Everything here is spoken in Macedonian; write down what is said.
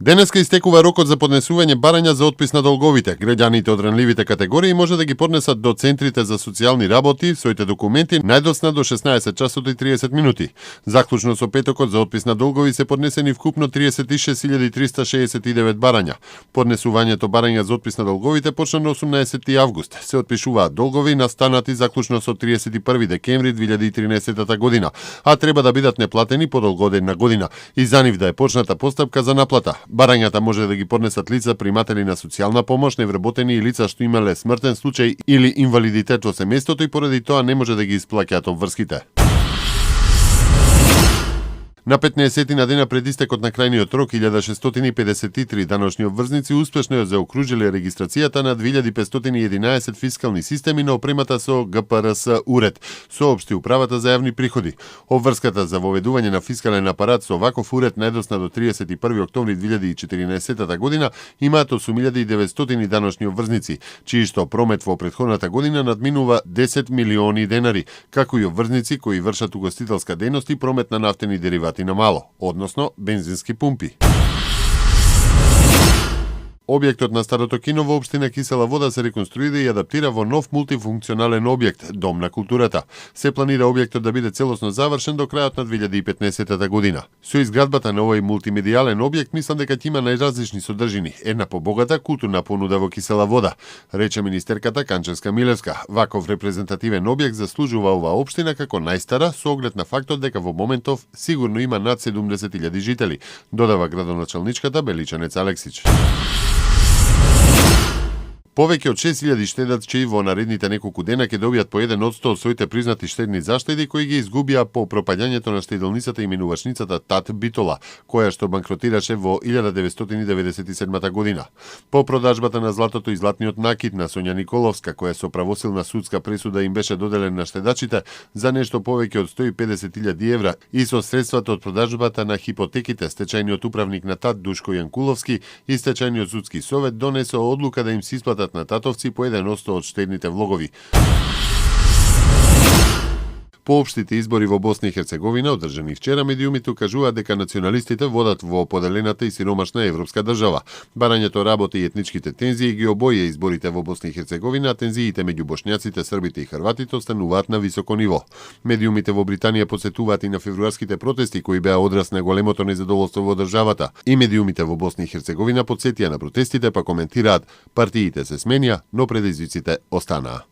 Денеска истекува рокот за поднесување барања за отпис на долговите. Граѓаните од ранливите категории може да ги поднесат до центрите за социјални работи своите документи најдосна до 16 часот и 30 минути. Заклучно со петокот за отпис на долгови се поднесени вкупно 36.369 барања. Поднесувањето барања за отпис на долговите почна на 18 август. Се отпишуваат долгови настанати заклучно со 31 декември 2013 година, а треба да бидат неплатени по долгоденна година и за нив да е почната постапка за наплата. Барањата може да ги поднесат лица приматели на социјална помош, невработени и лица што имале смртен случај или инвалидитет во семејството и поради тоа не може да ги исплаќаат обврските. На 15 на дена пред истекот на крајниот рок, 1653 даночни обврзници успешно ја заокружиле регистрацијата на 2511 фискални системи на опремата со ГПРС уред, соопшти управата за јавни приходи. Обврската за воведување на фискален апарат со ваков уред најдосна до 31 октомври 2014 година имаат 8900 даночни обврзници, чиј што промет во претходната година надминува 10 милиони денари, како и обврзници кои вршат угостителска дејност и промет на нафтени деривати на мало, односно бензински пумпи. Објектот на старото кино во општина Кисела Вода се реконструира и адаптира во нов мултифункционален објект, Дом на културата. Се планира објектот да биде целосно завршен до крајот на 2015 година. Со изградбата на овој мултимедијален објект мислам дека ќе има најразлични содржини, една побогата културна понуда во Кисела Вода, рече министерката Канчевска Милевска. Ваков репрезентативен објект заслужува оваа општина како најстара со оглед на фактот дека во моментов сигурно има над 70.000 жители, додава градоначалничката Беличанец Алексич. Повеќе од 6000 штедачи во наредните неколку дена ќе добијат по 1% од своите признати штедни заштеди кои ги изгубија по пропаѓањето на штеделницата и минувачницата ТАТ Битола, која што банкротираше во 1997 година. По продажбата на златото и златниот накид на Сонја Николовска, која со правосилна судска пресуда им беше доделен на штедачите за нешто повеќе од 150.000 евра и со средствата од продажбата на хипотеките, стечајниот управник на ТАТ Душко Јанкуловски и стечајниот судски совет донесе одлука да им се исплатат на татовци по 1% од штедните влогови. По општите избори во Босна и Херцеговина, одржани вчера, медиумите укажуваат дека националистите водат во поделената и сиромашна европска држава. Барањето работи и етничките тензии ги обоја изборите во Босна и Херцеговина, а тензиите меѓу бошњаците, србите и хрватите остануваат на високо ниво. Медиумите во Британија потсетуваат и на февруарските протести кои беа одраз на големото незадоволство во државата. И медиумите во Босна и Херцеговина потсетија на протестите, па коментираат: партиите се сменја, но предизвиците останаа.